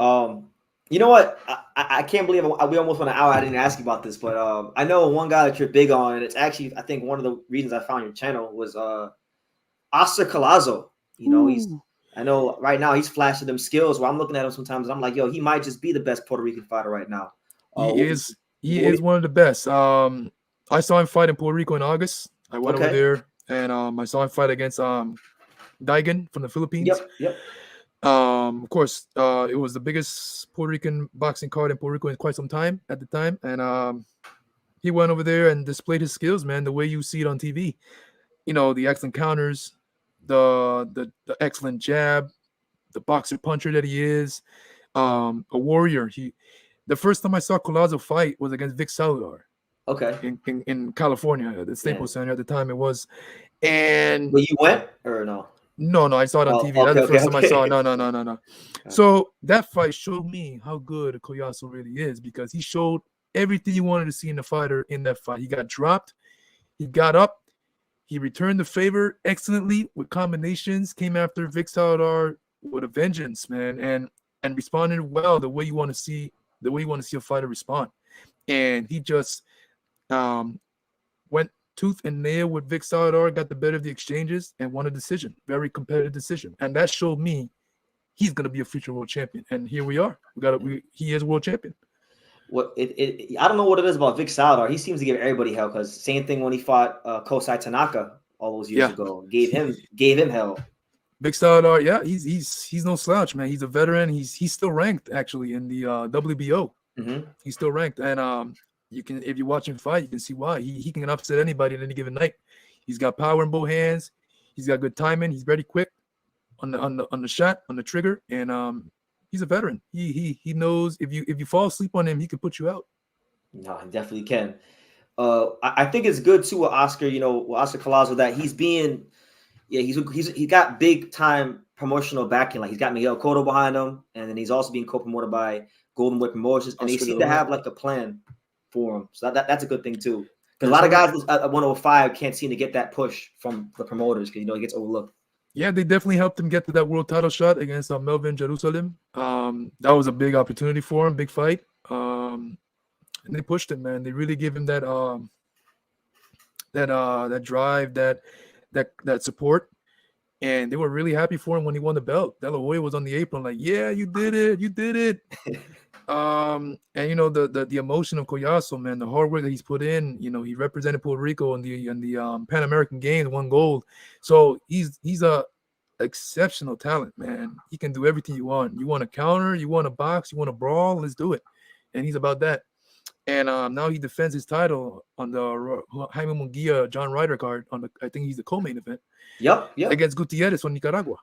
You know what? I can't believe we almost went an hour. I didn't ask you about this, but I know one guy that you're big on, and it's actually I think one of the reasons I found your channel was Oscar Collazo. You know, Ooh. I know right now he's flashing them skills where I'm looking at him sometimes and I'm like, yo, he might just be the best Puerto Rican fighter right now. He is he What, is one of the best. I saw him fight in Puerto Rico in August. I went over okay. there and I saw him fight against Daigan from the Philippines. Yep. Yep. Of course, it was the biggest Puerto Rican boxing card in Puerto Rico in quite some time at the time, and he went over there and displayed his skills, man, the way you see it on TV. You know, the excellent counters, the excellent jab, the boxer puncher that he is, a warrior. The first time I saw Collazo fight was against Vic Salvador Okay. in California at the Yeah. Staples Center at the time it was. And But you went or no? no, I saw it on Oh, TV. That's okay. the Okay. first time I saw it. Okay. No. So that fight showed me how good Collazo really is because he showed everything you wanted to see in the fighter in that fight. He got dropped, he got up, he returned the favor excellently with combinations, came after Vic Salvador with a vengeance, man, and responded well the way you want to see a fighter respond. And he just went tooth and nail with Vic Salvador, got the better of the exchanges, and won a decision. Very competitive decision. And that showed me he's going to be a future world champion. And here we are. He is world champion. I don't know what it is about Vic Salvador. He seems to give everybody hell because same thing when he fought Kosai Tanaka all those years ago. Gave him hell. Vic Salvador, yeah, he's no slouch, man. He's a veteran. He's still ranked actually in the WBO. Mm-hmm. He's still ranked, and you can, if you watch him fight, you can see why he can upset anybody at any given night. He's got power in both hands. He's got good timing. He's very quick on the shot, on the trigger, and he's a veteran. He knows if you fall asleep on him, he can put you out. No, he definitely can. I think it's good too with Oscar. You know, with Oscar Collazo that he got big time promotional backing. Like he's got Miguel Cotto behind him, and then he's also being co-promoted by Golden Boy Promotions, and they seem to have like a plan for him. So that's a good thing too. Because a lot of guys at 105 can't seem to get that push from the promoters because he gets overlooked. Yeah, they definitely helped him get to that world title shot against Melvin Jerusalem. That was a big opportunity for him, big fight. And they pushed him, man. They really gave him that drive, that support, and they were really happy for him when he won the belt. De La Hoya was on the apron like, "Yeah, you did it." And the emotion of Collazo, man, the hard work that he's put in. You know, he represented Puerto Rico in the Pan American Games, won gold. So he's a exceptional talent, man. He can do everything you want. You want to counter, you want to box, you want to brawl, let's do it. And he's about that. And now he defends his title on the Jaime Munguia John Ryder card I think he's the co-main event. Yep. Against Gutierrez from Nicaragua.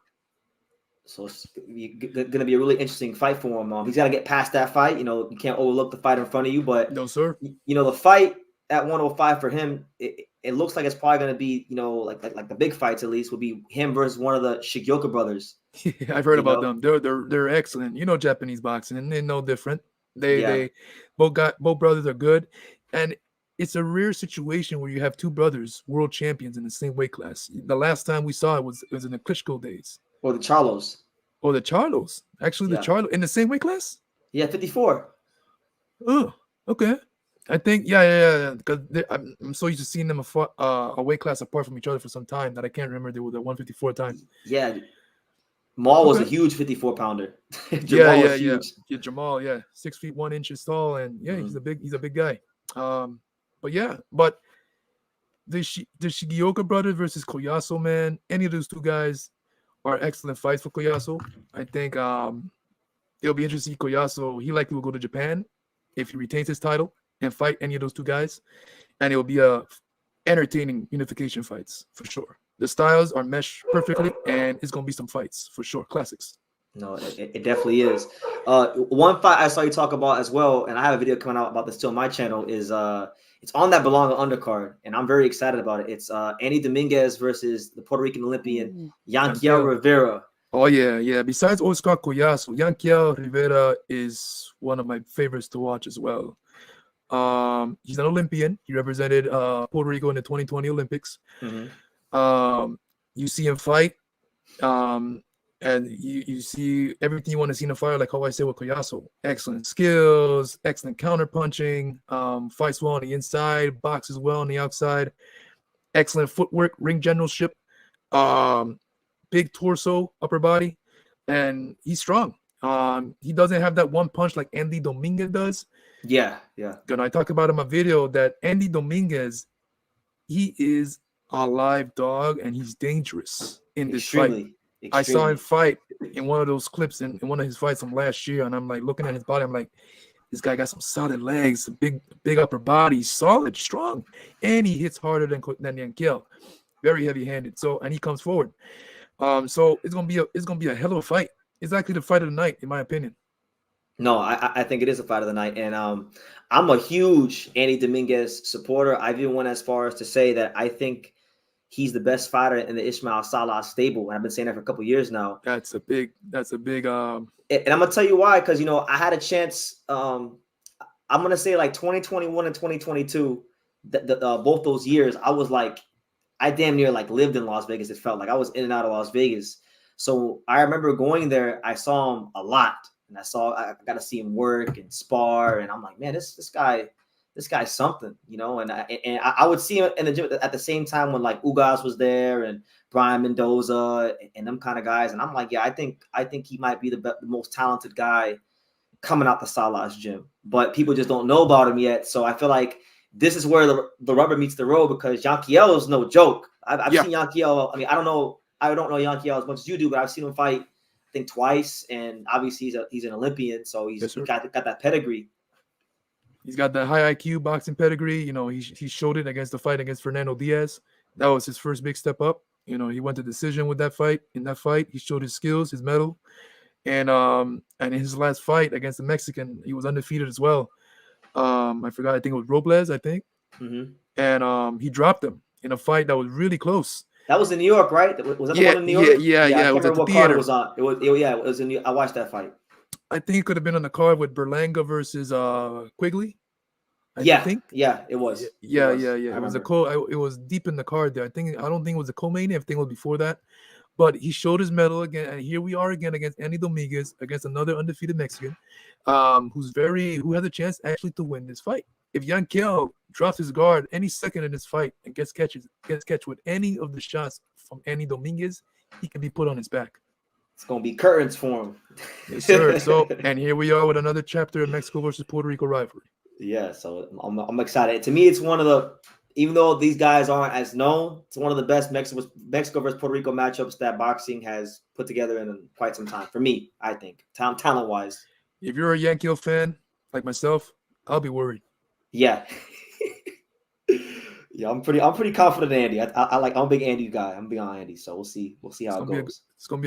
So it's going to be a really interesting fight for him. He's got to get past that fight. You know, you can't overlook the fight in front of you. But no, sir. You know, the fight at 105 for him, it looks like it's probably going to be, you know, like the big fights at least will be him versus one of the Shigeoka brothers. I've heard about them. They're excellent. You know, Japanese boxing, and they're no different. They both brothers are good, and it's a rare situation where you have two brothers world champions in the same weight class. The last time we saw it was in the Klitschko days. Or the Charlos. Actually, the Charlos in the same weight class? Yeah, 54. Oh, okay. I think, yeah. Because I'm so used to seeing them a weight class apart from each other for some time that I can't remember they were the 154 times. Yeah. Maul was a huge 54-pounder. Yeah, Jamal, 6 feet 1 inches tall, and he's a big guy. But the Shigeoka brothers versus Collazo, man, any of those two guys are excellent fights for Collazo. I think it'll be interesting to see Collazo. He likely will go to Japan if he retains his title and fight any of those two guys, and it will be a entertaining unification fights for sure. The styles are meshed perfectly, and it's gonna be some fights for sure, classics. No, it definitely is. One fight I saw you talk about as well, and I have a video coming out about this still on my channel, is it's on that Belonga undercard, and I'm very excited about it. It's Andy Dominguez versus the Puerto Rican Olympian Yankiel Rivera. Oh yeah. Besides Oscar Collazo, Yankiel Rivera is one of my favorites to watch as well. He's an Olympian. He represented Puerto Rico in the 2020 Olympics. Mm-hmm. You see him fight. And you see everything you want to see in a fighter, like how I said with Collazo. Excellent skills, excellent counter punching, fights well on the inside, boxes well on the outside, excellent footwork, ring generalship, big torso, upper body, and he's strong. He doesn't have that one punch like Andy Dominguez does. Yeah. And I talked about in my video that Andy Dominguez, he is a live dog and he's dangerous in this fight. I saw him fight in one of those clips in one of his fights from last year, and I'm like looking at his body. I'm like, this guy got some solid legs, a big upper body, solid, strong, and he hits harder than Yankiel. Very heavy-handed. So, and he comes forward. So it's gonna be a hell of a fight. It's actually the fight of the night, in my opinion. No, I think it is a fight of the night, and I'm a huge Andy Dominguez supporter. I've even went as far as to say that I think he's the best fighter in the Ismail Salah stable. And I've been saying that for a couple of years now. That's a big. And I'm gonna tell you why, because I had a chance. I'm gonna say like 2021 and 2022, both those years, I was like, I damn near like lived in Las Vegas. It felt like I was in and out of Las Vegas. So I remember going there. I saw him a lot, and I got to see him work and spar, and I'm like, man, this guy's something, and I would see him in the gym at the same time when like Ugas was there and Brian Mendoza and them kind of guys. And I'm like, yeah, I think he might be the most talented guy coming out the Salah's gym, but people just don't know about him yet. So I feel like this is where the rubber meets the road, because Yankiel is no joke. I've seen Yankiel. I mean, I don't know Yankiel as much as you do, but I've seen him fight, I think, twice. And obviously he's an Olympian. So he's got that pedigree. He's got that high IQ boxing pedigree. He showed it against the fight against Fernando Diaz. That was his first big step up. He went to decision with that fight. In that fight, he showed his skills, his mettle. And in his last fight against the Mexican, he was undefeated as well. I forgot. I think it was Robles, I think. Mm-hmm. And he dropped him in a fight that was really close. That was in New York, right? Was that the one in New York? Yeah. I It was at the what theater. card it was on. It was in. I watched that fight. I think it could have been on the card with Berlanga versus Quigley. I think. Yeah, it was. Yeah. It was it was deep in the card there. I don't think it was a co-main. I think it was before that. But he showed his mettle again, and here we are again against Andy Dominguez, against another undefeated Mexican, who has a chance actually to win this fight. If Yankiel drops his guard any second in this fight and gets catch with any of the shots from Andy Dominguez, he can be put on his back. It's gonna be curtains for him. Yes, sir. So, and here we are with another chapter of Mexico versus Puerto Rico rivalry. Yeah, so I'm excited. To me, it's one of the, even though these guys aren't as known, it's one of the best Mexico versus Puerto Rico matchups that boxing has put together in quite some time. For me, I think, talent wise. If you're a Yankiel fan like myself, I'll be worried. Yeah. Yeah, I'm pretty confident in Andy. I'm a big Andy guy. I'm big on Andy, so we'll see how it goes. It's gonna be